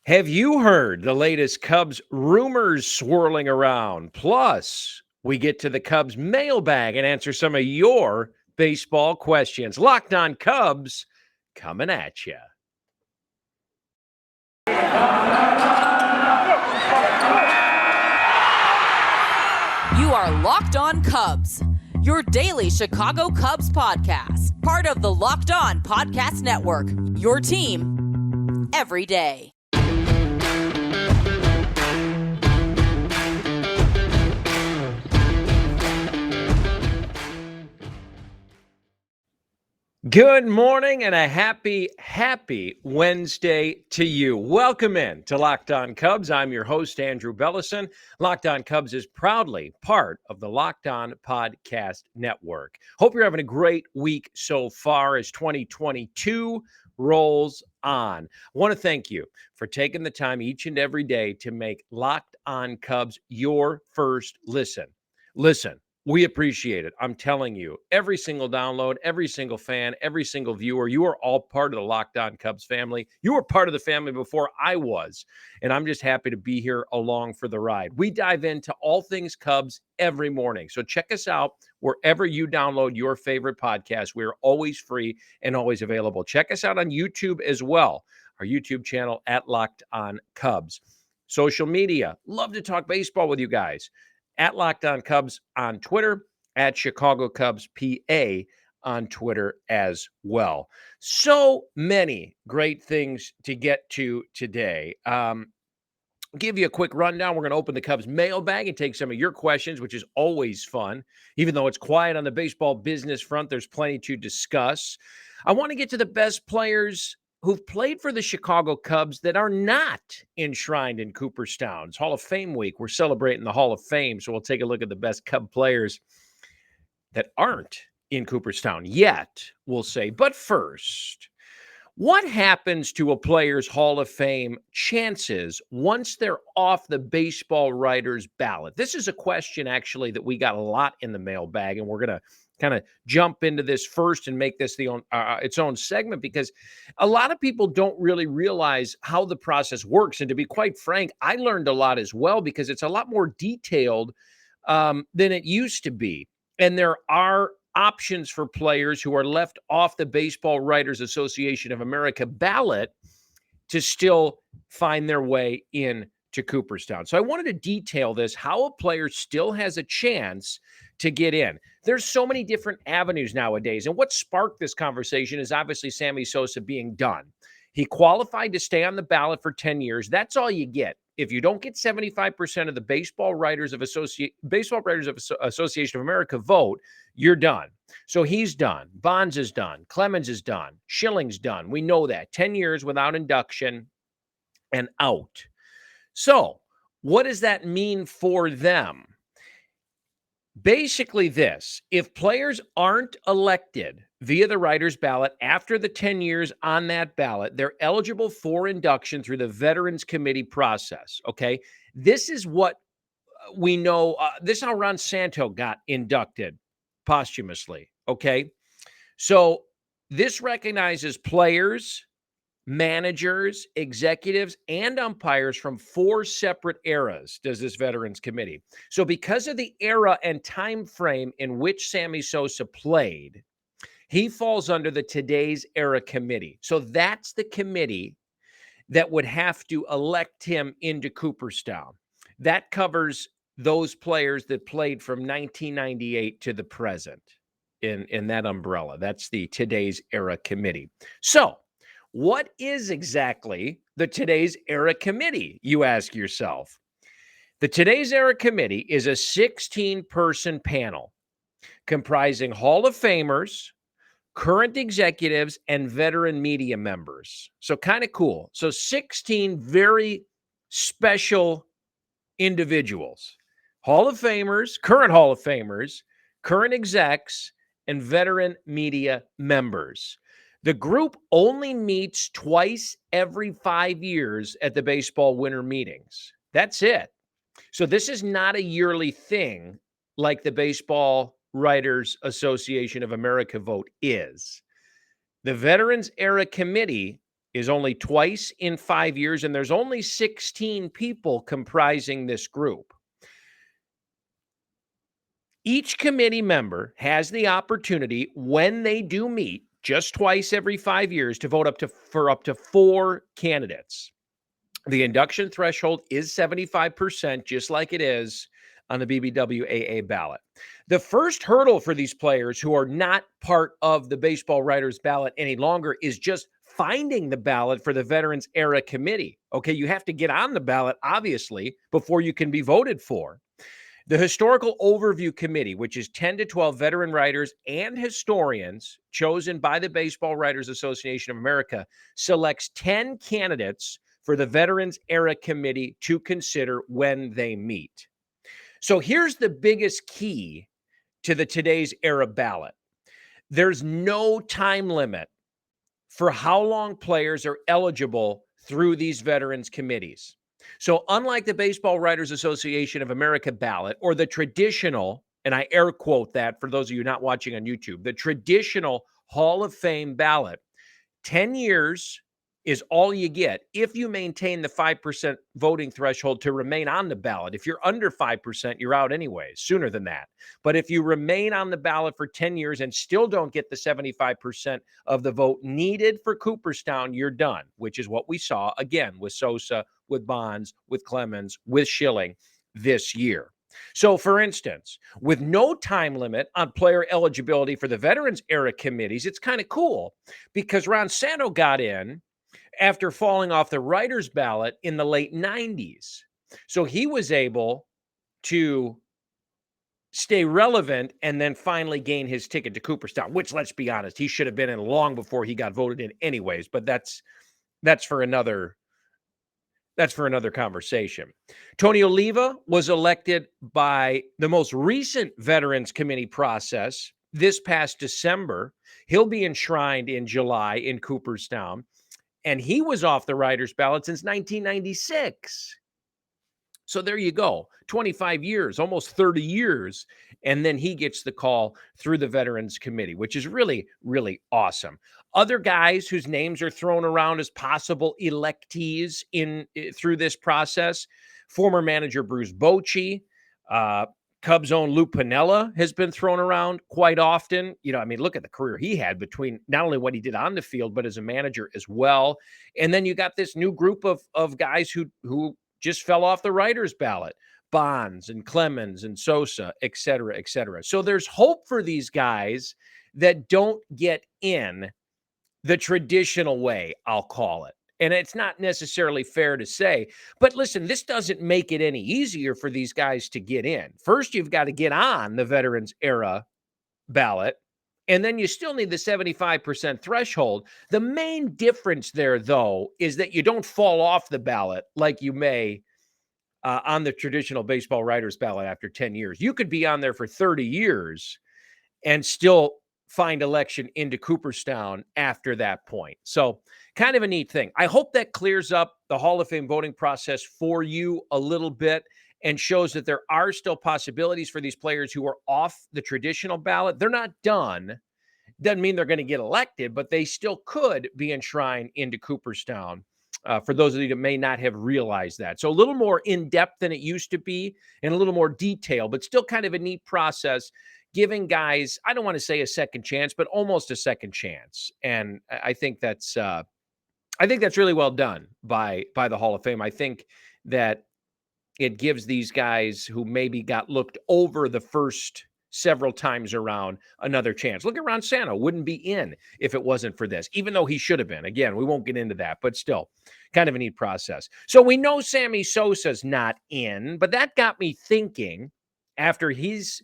Have you heard the latest Cubs rumors swirling around? Plus, we get to the Cubs mailbag and answer some of your baseball questions. Locked on Cubs coming at you. You are Locked On Cubs, your daily Chicago Cubs podcast, part of the Locked On Podcast Network, your team every day. Good morning and a happy Wednesday to you. Welcome in to Locked On Cubs. I'm your host, Andrew Bellison. Locked On Cubs is proudly part of the Locked On Podcast Network. Hope you're having a great week so far as 2022 rolls on. I want to thank you for taking the time each and every day to make Locked On Cubs your first listen. Listen. We appreciate it. I'm telling you, every single download, every single fan, every single viewer, you are all part of the Locked On Cubs family. You were part of the family before I was, and I'm just happy to be here along for the ride. We dive into all things Cubs every morning, so check us out wherever you download your favorite podcast. We're always free and always available. Check us out on YouTube as well, our YouTube channel at Locked On Cubs. Social media, love to talk baseball with you guys. At Locked On Cubs on Twitter, at Chicago Cubs PA on Twitter as well. So many great things to get to today. Give you a quick rundown. We're going to open the Cubs mailbag and take some of your questions, which is always fun. Even though it's quiet on the baseball business front, there's plenty to discuss. I want to get to the best players who've played for the Chicago Cubs that are not enshrined in Cooperstown. It's Hall of Fame week. We're celebrating the Hall of Fame, so we'll take a look at the best Cub players that aren't in Cooperstown yet, we'll say. But first, what happens to a player's Hall of Fame chances once they're off the baseball writers' ballot? This is a question, actually, that we got a lot in the mailbag, and we're going to kind of jump into this first and make this its own segment, because a lot of people don't really realize how the process works. And to be quite frank, I learned a lot as well, because it's a lot more detailed than it used to be. And there are options for players who are left off the Baseball Writers Association of America ballot to still find their way in to Cooperstown. So I wanted to detail this, how a player still has a chance to get in. There's so many different avenues nowadays. And what sparked this conversation is obviously Sammy Sosa being done. He qualified to stay on the ballot for 10 years. That's all you get. If you don't get 75% of the Baseball Writers Association of America vote, you're done. So he's done. Bonds is done. Clemens is done. Schilling's done. We know that. 10 years without induction and out. So what does that mean for them? Basically this: if players aren't elected via the writer's ballot after the 10 years on that ballot, they're eligible for induction through the Veterans Committee process, okay? This is what we know. This is how Ron Santo got inducted posthumously, okay? So this recognizes players, managers, executives, and umpires from 4 separate eras, does this Veterans Committee. So because of the era and time frame in which Sammy Sosa played, he falls under the Today's Era Committee. So that's the committee that would have to elect him into Cooperstown. That covers those players that played from 1998 to the present in that umbrella. That's the Today's Era Committee. So what is exactly the Today's Era Committee, you ask yourself? The Today's Era Committee is a 16-person panel comprising Hall of Famers, current executives, and veteran media members. So kind of cool. So 16 very special individuals: Hall of Famers, current execs, and veteran media members. The group only meets twice every 5 years at the baseball winter meetings. That's it. So this is not a yearly thing like the Baseball Writers Association of America vote is. The Veterans Era Committee is only twice in 5 years, and there's only 16 people comprising this group. Each committee member has the opportunity, when they do meet, just twice every 5 years, to vote for up to 4 candidates. The induction threshold is 75%, just like it is on the BBWAA ballot. The first hurdle for these players who are not part of the baseball writers ballot any longer is just finding the ballot for the Veterans Era Committee. Okay, you have to get on the ballot, obviously, before you can be voted for. The Historical Overview Committee, which is 10 to 12 veteran writers and historians chosen by the Baseball Writers Association of America, selects 10 candidates for the Veterans Era Committee to consider when they meet. So here's the biggest key to the today's Era ballot. There's no time limit for how long players are eligible through these veterans committees. So unlike the Baseball Writers Association of America ballot, or the traditional, and I air quote that for those of you not watching on YouTube, the traditional Hall of Fame ballot, 10 years is all you get if you maintain the 5% voting threshold to remain on the ballot. If you're under 5%, you're out anyways, sooner than that. But if you remain on the ballot for 10 years and still don't get the 75% of the vote needed for Cooperstown, you're done, which is what we saw again with Sosa, with Bonds, with Clemens, with Schilling this year. So, for instance, with no time limit on player eligibility for the Veterans Era committees, it's kind of cool because Ron Santo got in after falling off the writers' ballot in the late 90s. So he was able to stay relevant and then finally gain his ticket to Cooperstown, which, let's be honest, he should have been in long before he got voted in anyways, but that's for another conversation. Tony Oliva was elected by the most recent Veterans Committee process this past December. He'll be enshrined in July in Cooperstown, and he was off the writers' ballot since 1996. So there you go, 25 years, almost 30 years, and then he gets the call through the Veterans Committee, which is really, really awesome. Other guys whose names are thrown around as possible electees through this process: former manager Bruce Bochy, Cubs' own Lou Piniella has been thrown around quite often. I mean, look at the career he had between not only what he did on the field, but as a manager as well. And then you got this new group of guys who just fell off the writers' ballot: Bonds and Clemens and Sosa, et cetera, et cetera. So there's hope for these guys that don't get in the traditional way, I'll call it. And it's not necessarily fair to say, but listen, this doesn't make it any easier for these guys to get in. First, you've got to get on the Veterans Era ballot, and then you still need the 75% threshold. The main difference there, though, is that you don't fall off the ballot like you may on the traditional baseball writers ballot after 10 years. You could be on there for 30 years and still find election into Cooperstown after that point. So kind of a neat thing. I hope that clears up the Hall of Fame voting process for you a little bit and shows that there are still possibilities for these players who are off the traditional ballot. They're not done. Doesn't mean they're going to get elected, but they still could be enshrined into Cooperstown. For those of you that may not have realized that. So a little more in-depth than it used to be and a little more detail, but still kind of a neat process, giving guys, I don't want to say a second chance, but almost a second chance. And I think that's really well done by the Hall of Fame. I think that it gives these guys who maybe got looked over the first several times around another chance. Look at Ron Santo, wouldn't be in if it wasn't for this, even though he should have been. Again, we won't get into that, but still kind of a neat process. So we know Sammy Sosa's not in, but that got me thinking, after he's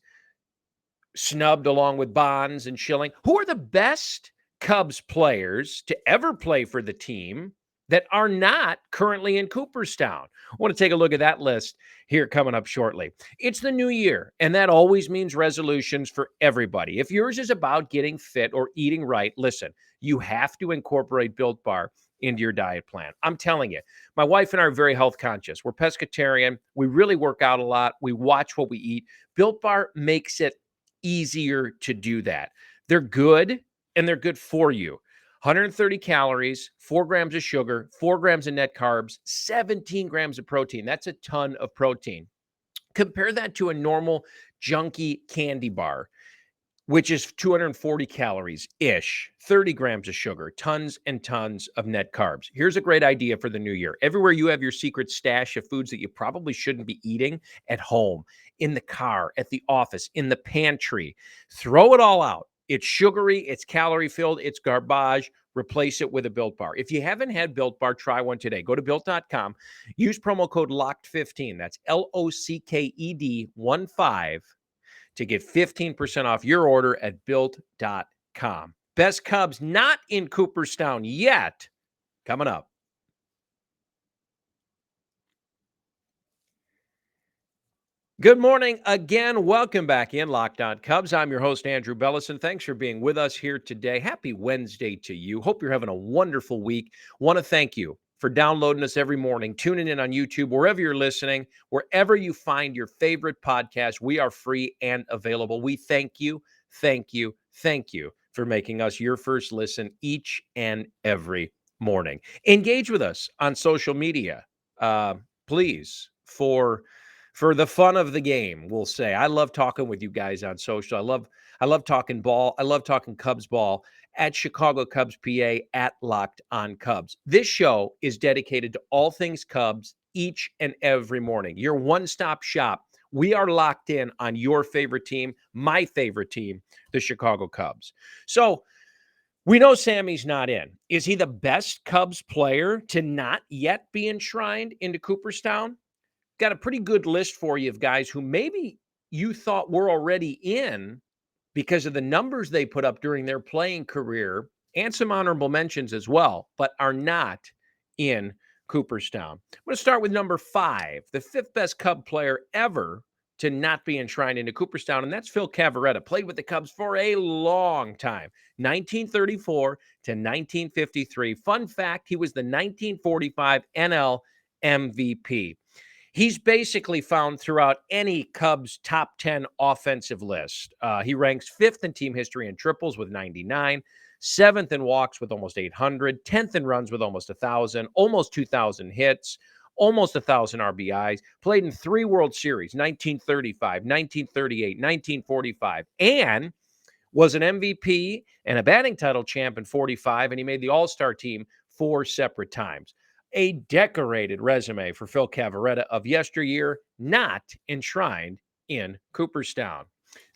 snubbed along with Bonds and Schilling, who are the best Cubs players to ever play for the team that are not currently in Cooperstown? I want to take a look at that list here coming up shortly. It's the new year, and that always means resolutions for everybody. If yours is about getting fit or eating right, listen, you have to incorporate Built Bar into your diet plan. I'm telling you, my wife and I are very health conscious. We're pescatarian. We really work out a lot. We watch what we eat. Built Bar makes it easier to do that. They're good, and they're good for you. 130 calories, 4 grams of sugar, 4 grams of net carbs, 17 grams of protein. That's a ton of protein. Compare that to a normal junky candy bar, which is 240 calories-ish, 30 grams of sugar, tons and tons of net carbs. Here's a great idea for the new year. Everywhere you have your secret stash of foods that you probably shouldn't be eating, at home, in the car, at the office, in the pantry, throw it all out. It's sugary, it's calorie-filled, it's garbage. Replace it with a Built Bar. If you haven't had Built Bar, try one today. Go to Built.com. Use promo code LOCKED15. That's LOCKED15 to get 15% off your order at Built.com. Best Cubs not in Cooperstown yet. Coming up. Good morning again. Welcome back in Locked On Cubs. I'm your host, Andrew Bellison. Thanks for being with us here today. Happy Wednesday to you. Hope you're having a wonderful week. Want to thank you for downloading us every morning, tuning in on YouTube, wherever you're listening, wherever you find your favorite podcast. We are free and available. We thank you for making us your first listen each and every morning. Engage with us on social media, please, for the fun of the game, we'll say. I love talking with you guys on social. I love talking ball. I love talking Cubs ball at Chicago Cubs PA at Locked On Cubs. This show is dedicated to all things Cubs each and every morning. Your one-stop shop. We are locked in on your favorite team, my favorite team, the Chicago Cubs. So we know Sammy's not in. Is he the best Cubs player to not yet be enshrined into Cooperstown? Got a pretty good list for you of guys who maybe you thought were already in because of the numbers they put up during their playing career, and some honorable mentions as well, but are not in Cooperstown. I'm going to start with number 5, the 5th best Cub player ever to not be enshrined into Cooperstown, and that's Phil Cavarretta. Played with the Cubs for a long time, 1934 to 1953. Fun fact, he was the 1945 NL MVP. He's basically found throughout any Cubs top 10 offensive list. He ranks 5th in team history in triples with 99, 7th in walks with almost 800, 10th in runs with almost 1,000, almost 2,000 hits, almost 1,000 RBIs, played in 3 World Series, 1935, 1938, 1945, and was an MVP and a batting title champ in 45, and he made the All-Star team 4 separate times. A decorated resume for Phil Cavarretta of yesteryear, not enshrined in Cooperstown.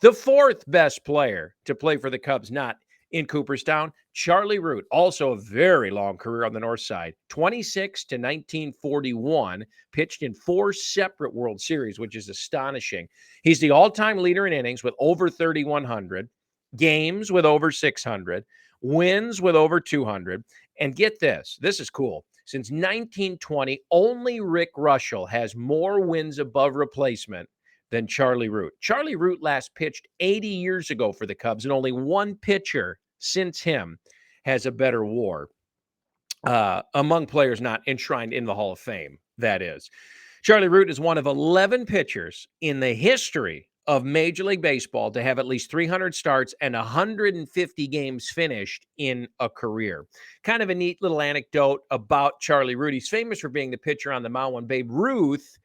The 4th best player to play for the Cubs, not in Cooperstown, Charlie Root. Also a very long career on the north side. 26 to 1941, pitched in 4 separate World Series, which is astonishing. He's the all-time leader in innings with over 3,100, games with over 600, wins with over 200. And get this is cool. Since 1920, only Rick Russell has more wins above replacement than Charlie Root. Charlie Root last pitched 80 years ago for the Cubs, and only one pitcher since him has a better WAR among players not enshrined in the Hall of Fame, that is. Charlie Root is one of 11 pitchers in the history of Major League Baseball to have at least 300 starts and 150 games finished in a career. Kind of a neat little anecdote about Charlie Root. He's famous for being the pitcher on the mound when Babe Ruth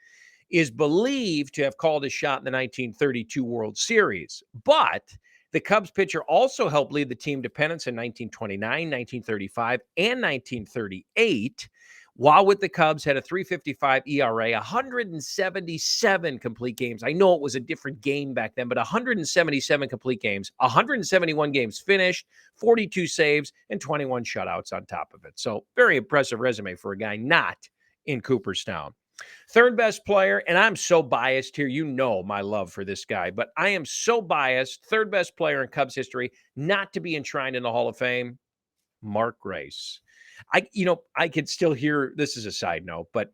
is believed to have called his shot in the 1932 World Series. But the Cubs pitcher also helped lead the team to pennants in 1929, 1935, and 1938. While with the Cubs, had a 3.55 ERA, 177 complete games. I know it was a different game back then, but 177 complete games, 171 games finished, 42 saves, and 21 shutouts on top of it. So very impressive resume for a guy not in Cooperstown. 3rd best player, and I'm so biased here. You know my love for this guy, but I am so biased. 3rd best player in Cubs history not to be enshrined in the Hall of Fame, Mark Grace. I could still hear, this is a side note, but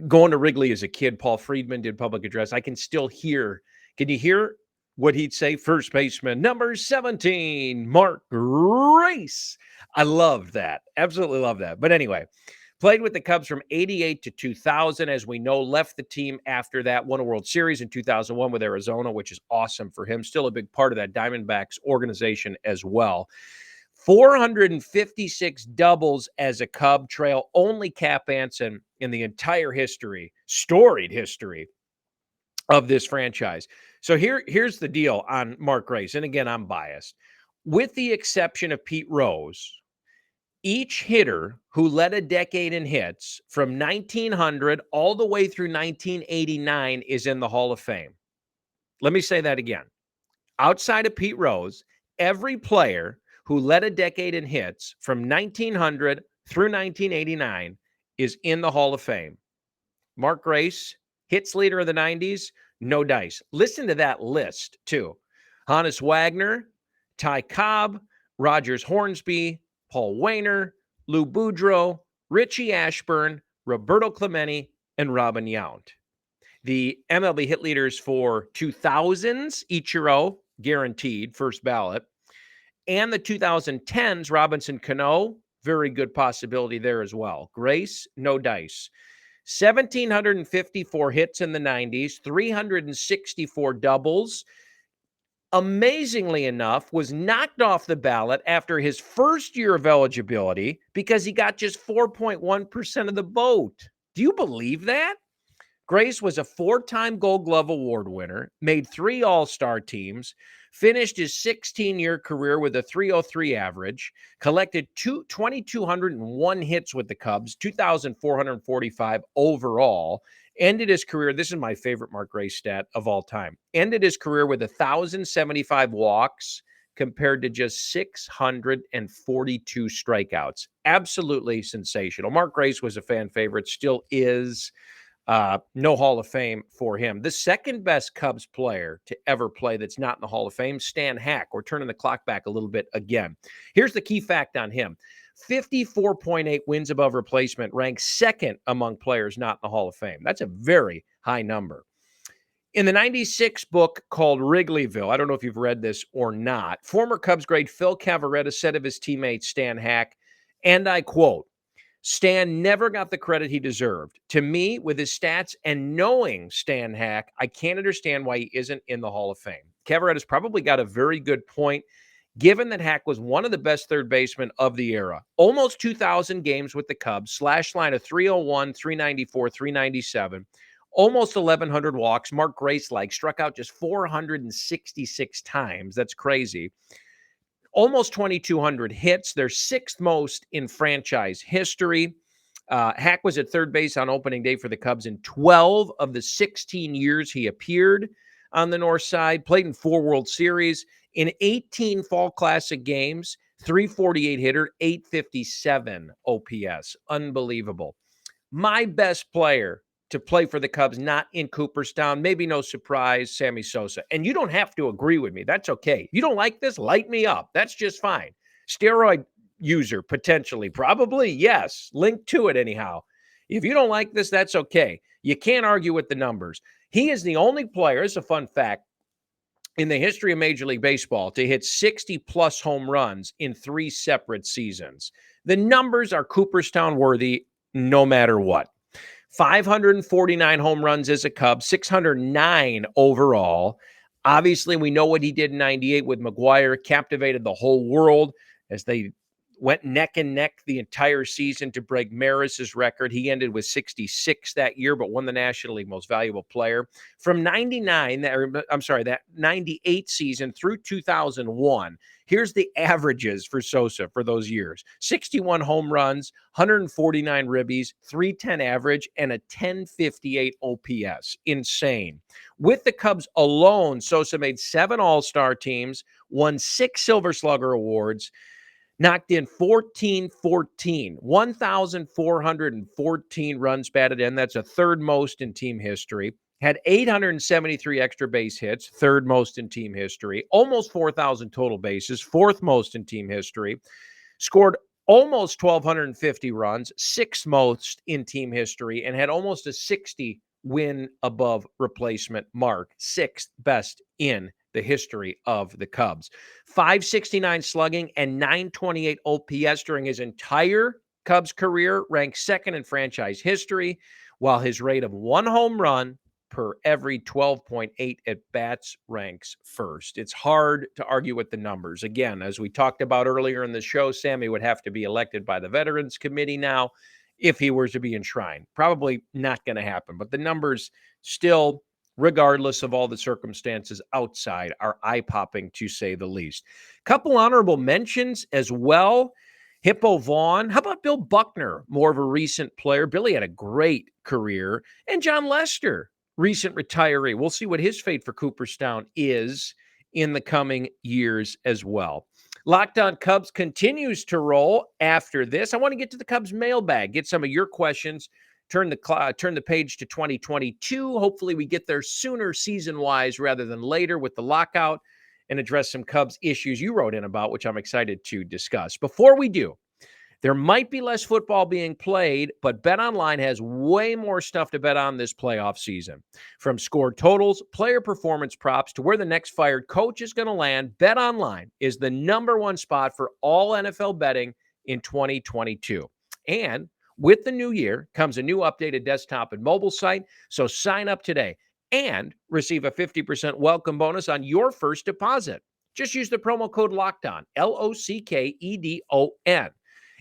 going to Wrigley as a kid, Paul Friedman did public address. I can still hear, can you hear what he'd say? First baseman, number 17, Mark Grace. I love that. Absolutely love that. But anyway, played with the Cubs from 88 to 2000. As we know, left the team after that, won a World Series in 2001 with Arizona, which is awesome for him. Still a big part of that Diamondbacks organization as well. 456 doubles as a Cub, trail only Cap Anson in the entire history, storied history of this franchise. So here's the deal on Mark Grace. And again, I'm biased. With the exception of Pete Rose, each hitter who led a decade in hits from 1900 all the way through 1989 is in the Hall of Fame. Let me say that again. Outside of Pete Rose, every player who led a decade in hits from 1900 through 1989 is in the Hall of Fame. Mark Grace, hits leader of the 90s, no dice. Listen to that list, too. Honus Wagner, Ty Cobb, Rogers Hornsby, Paul Wainer, Lou Boudreau, Richie Ashburn, Roberto Clemente, and Robin Yount. The MLB hit leaders for 2000s, Ichiro, guaranteed, first ballot. And the 2010s, Robinson Cano, very good possibility there as well. Grace, no dice. 1,754 hits in the 90s, 364 doubles. Amazingly enough, was knocked off the ballot after his first year of eligibility because he got just 4.1% of the vote. Do you believe that? Grace was a 4-time Gold Glove Award winner, made 3 All-Star teams, finished his 16-year career with a .303 average, collected 2,201 hits with the Cubs, 2,445 overall, ended his career, this is my favorite Mark Grace stat of all time, ended his career with 1,075 walks compared to just 642 strikeouts. Absolutely sensational. Mark Grace was a fan favorite, still is. No Hall of Fame for him. The second best Cubs player to ever play that's not in the Hall of Fame, Stan Hack. We're turning the clock back a little bit again. Here's the key fact on him. 54.8 wins above replacement, ranks second among players not in the Hall of Fame. That's a very high number. In the 96 book called Wrigleyville, I don't know if you've read this or not, former Cubs great Phil Cavarretta said of his teammate Stan Hack, and I quote, Stan never got the credit he deserved. To me, with his stats and knowing Stan Hack, I can't understand why he isn't in the Hall of Fame. Cavarretta's probably got a very good point, given that Hack was one of the best third basemen of the era. Almost 2,000 games with the Cubs, slash line of 301, 394, 397, almost 1,100 walks. Mark Grace-like, struck out just 466 times. That's crazy. Almost 2,200 hits. They're sixth most in franchise history. Hack was at third base on opening day for the Cubs in 12 of the 16 years he appeared on the north side, played in 4 World Series, in 18 Fall Classic games, 348 hitter, 857 OPS. Unbelievable. My best player to play for the Cubs, not in Cooperstown. Maybe no surprise, Sammy Sosa. And you don't have to agree with me. That's okay. You don't like this? Light me up. That's just fine. Steroid user, potentially. Probably, yes. Link to it anyhow. If you don't like this, that's okay. You can't argue with the numbers. He is the only player, it's a fun fact, in the history of Major League Baseball to hit 60-plus home runs in 3 separate seasons. The numbers are Cooperstown worthy no matter what. 549 home runs as a Cub, 609 overall. Obviously, we know what he did in 98 with McGwire, captivated the whole world as they went neck and neck the entire season to break Maris's record. He ended with 66 that year, but won the National League Most Valuable Player. From that 98 season through 2001, here's the averages for Sosa for those years. 61 home runs, 149 ribbies, 310 average, and a 1058 OPS. Insane. With the Cubs alone, Sosa made 7 All-Star teams, won 6 Silver Slugger awards, knocked in 1,414 runs batted in. That's a third most in team history. Had 873 extra base hits, third most in team history. Almost 4,000 total bases, fourth most in team history. Scored almost 1,250 runs, sixth most in team history, and had almost a 60 win above replacement mark, sixth best in the history of the Cubs. 569 slugging and 928 OPS during his entire Cubs career, ranked second in franchise history, while his rate of 1 home run per every 12.8 at-bats ranks first. It's hard to argue with the numbers. Again, as we talked about earlier in the show, Sammy would have to be elected by the Veterans Committee now if he were to be enshrined. Probably not going to happen, but the numbers still, regardless of all the circumstances outside, are eye-popping to say the least. Couple honorable mentions as well. Hippo Vaughn. How about Bill Buckner, more of a recent player? Billy had a great career. And Jon Lester, recent retiree. We'll see what his fate for Cooperstown is in the coming years as well. Locked On Cubs continues to roll after this. I want to get to the Cubs mailbag, get some of your questions, turn the page to 2022. Hopefully we get there sooner season-wise rather than later with the lockout, and address some Cubs issues you wrote in about, which I'm excited to discuss. Before we do, there might be less football being played, but BetOnline has way more stuff to bet on this playoff season. From score totals, player performance props, to where the next fired coach is going to land, BetOnline is the #1 spot for all NFL betting in 2022. And with the new year comes a new updated desktop and mobile site, so sign up today and receive a 50% welcome bonus on your first deposit. Just use the promo code LOCKEDON, LOCKEDON.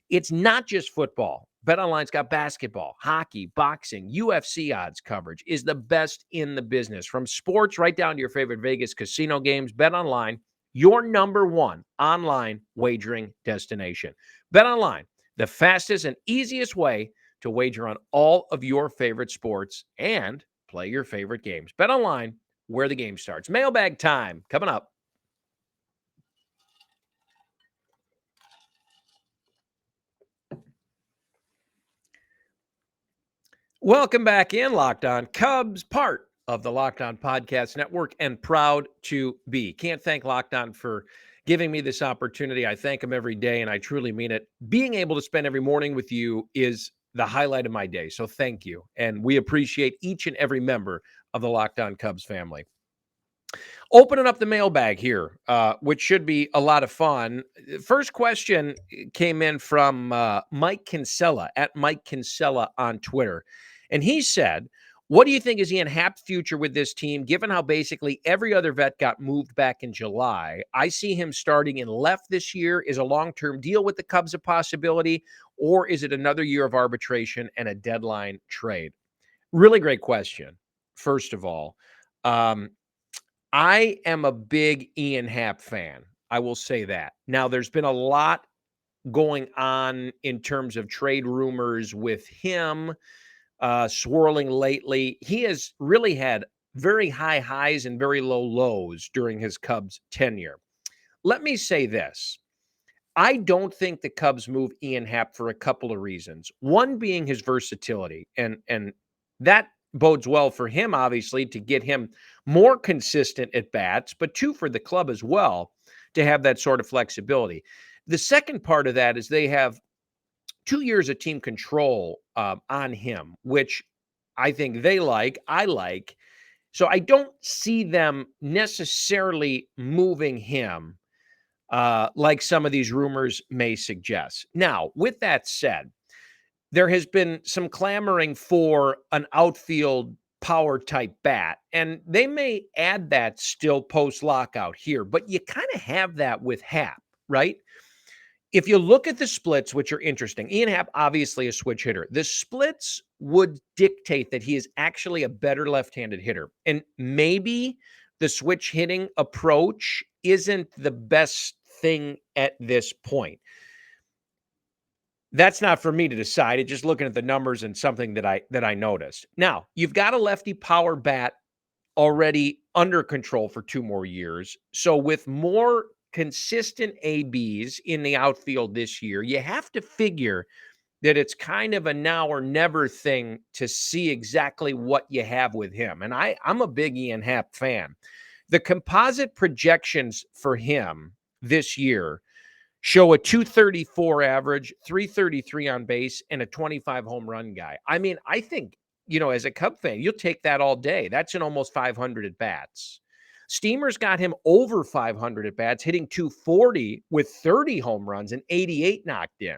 It's not just football. BetOnline's got basketball, hockey, boxing, UFC odds coverage is the best in the business. From sports right down to your favorite Vegas casino games, BetOnline, your #1 online wagering destination. BetOnline, the fastest and easiest way to wager on all of your favorite sports and play your favorite games. BetOnline, where the game starts. Mailbag time coming up. Welcome back in, Locked On Cubs, part of the Locked On Podcast Network, and proud to be. Can't thank Locked On for giving me this opportunity. I thank them every day, and I truly mean it. Being able to spend every morning with you is the highlight of my day, so thank you. And we appreciate each and every member of the Locked On Cubs family. Opening up the mailbag here, which should be a lot of fun. First question came in from Mike Kinsella, at Mike Kinsella on Twitter. And he said, what do you think is Ian Happ's future with this team, given how basically every other vet got moved back in July? I see him starting in left this year. Is a long-term deal with the Cubs a possibility, or is it another year of arbitration and a deadline trade? Really great question, first of all. I am a big Ian Happ fan. I will say that. Now, there's been a lot going on in terms of trade rumors with him swirling lately. He has really had very high highs and very low lows during his Cubs tenure. Let me say this. I don't think the Cubs move Ian Happ for a couple of reasons. One being his versatility, and that bodes well for him, obviously, to get him more consistent at bats, but two, for the club as well, to have that sort of flexibility. The second part of that is they have 2 years of team control on him, which I think they like, I like. So I don't see them necessarily moving him like some of these rumors may suggest. Now, with that said, there has been some clamoring for an outfield power type bat, and they may add that still post lockout here, but you kind of have that with Happ, right? If you look at the splits, which are interesting, Ian Happ, obviously a switch hitter. The splits would dictate that he is actually a better left-handed hitter. And maybe the switch hitting approach isn't the best thing at this point. That's not for me to decide. It's just looking at the numbers and something that I noticed. Now, you've got a lefty power bat already under control for 2 more years. So with more consistent ABs in the outfield this year, you have to figure that it's kind of a now or never thing to see exactly what you have with him. And I'm a big Ian Happ fan. The composite projections for him this year show a 234 average, 333 on base, and a 25 home run guy. I mean, I think, as a Cub fan, you'll take that all day. That's in almost 500 at bats. Steamer's got him over 500 at bats, hitting 240 with 30 home runs and 88 knocked in.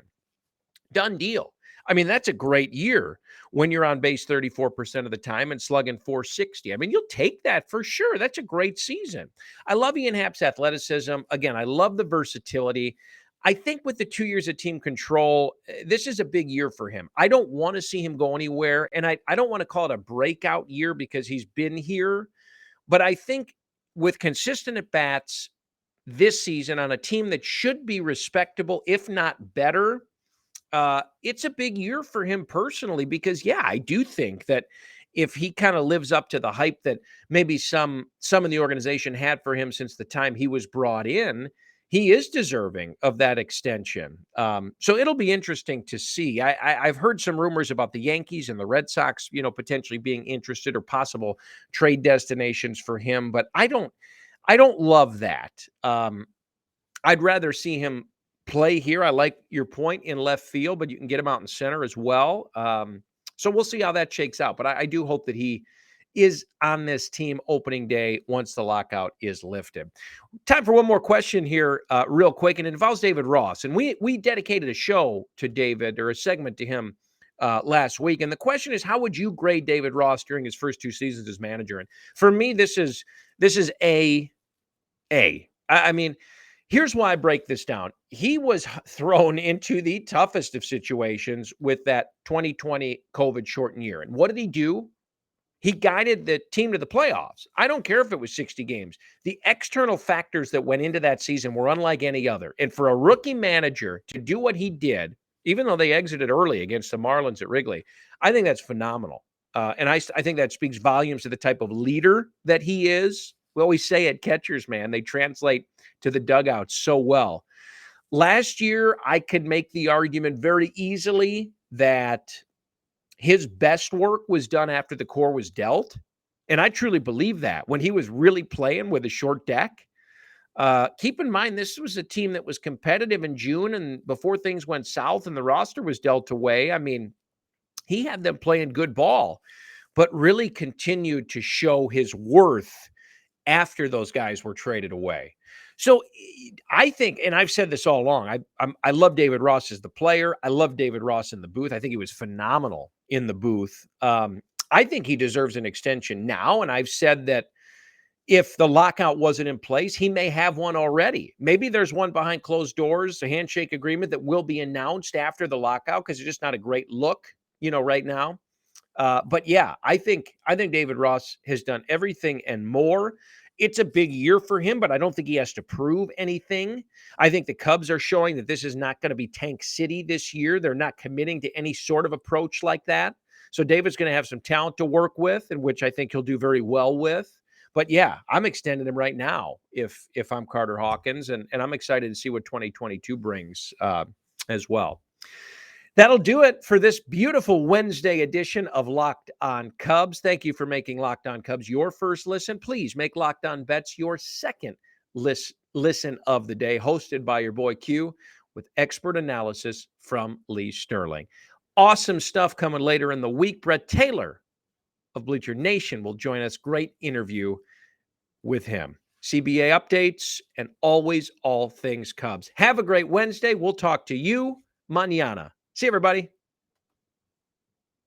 Done deal. I mean, that's a great year when you're on base 34% of the time and slugging 460. I mean, you'll take that for sure. That's a great season. I love Ian Happ's athleticism. Again, I love the versatility. I think with the 2 years of team control, this is a big year for him. I don't want to see him go anywhere. And I don't want to call it a breakout year because he's been here. But I think with consistent at bats this season on a team that should be respectable, if not better, it's a big year for him personally because, yeah, I do think that if he kind of lives up to the hype that maybe some in the organization had for him since the time he was brought in, he is deserving of that extension. So it'll be interesting to see. I've heard some rumors about the Yankees and the Red Sox, potentially being interested or possible trade destinations for him, but I don't love that. I'd rather see him play here. I like your point in left field, but you can get him out in center as well. So we'll see how that shakes out. But I do hope that he is on this team opening day once the lockout is lifted. Time for one more question here real quick, and it involves David Ross. And we dedicated a show to David, or a segment to him last week. And the question is, how would you grade David Ross during his first 2 seasons as manager? And for me, this is A. I mean, here's why I break this down. He was thrown into the toughest of situations with that 2020 COVID shortened year. And what did he do? He guided the team to the playoffs. I don't care if it was 60 games. The external factors that went into that season were unlike any other. And for a rookie manager to do what he did, even though they exited early against the Marlins at Wrigley, I think that's phenomenal. And I think that speaks volumes to the type of leader that he is. We always say at catchers, man, they translate to the dugout so well. Last year, I could make the argument very easily that his best work was done after the core was dealt. And I truly believe that when he was really playing with a short deck. Keep in mind, this was a team that was competitive in June and before things went south and the roster was dealt away. I mean, he had them playing good ball, but really continued to show his worth after those guys were traded away. So I think, and I've said this all along, I love David Ross as the player. I love David Ross in the booth. I think he was phenomenal in the booth. I think he deserves an extension now. And I've said that if the lockout wasn't in place, he may have one already. Maybe there's one behind closed doors, a handshake agreement that will be announced after the lockout because it's just not a great look, right now. But yeah, I think David Ross has done everything and more. It's a big year for him, but I don't think he has to prove anything. I think the Cubs are showing that this is not going to be Tank City this year. They're not committing to any sort of approach like that. So David's going to have some talent to work with, and which I think he'll do very well with. But yeah, I'm extending him right now if I'm Carter Hawkins, and I'm excited to see what 2022 brings as well. That'll do it for this beautiful Wednesday edition of Locked On Cubs. Thank you for making Locked On Cubs your first listen. Please make Locked On Bets your second listen of the day, hosted by your boy Q with expert analysis from Lee Sterling. Awesome stuff coming later in the week. Brett Taylor of Bleacher Nation will join us. Great interview with him. CBA updates and always all things Cubs. Have a great Wednesday. We'll talk to you mañana. See you, everybody.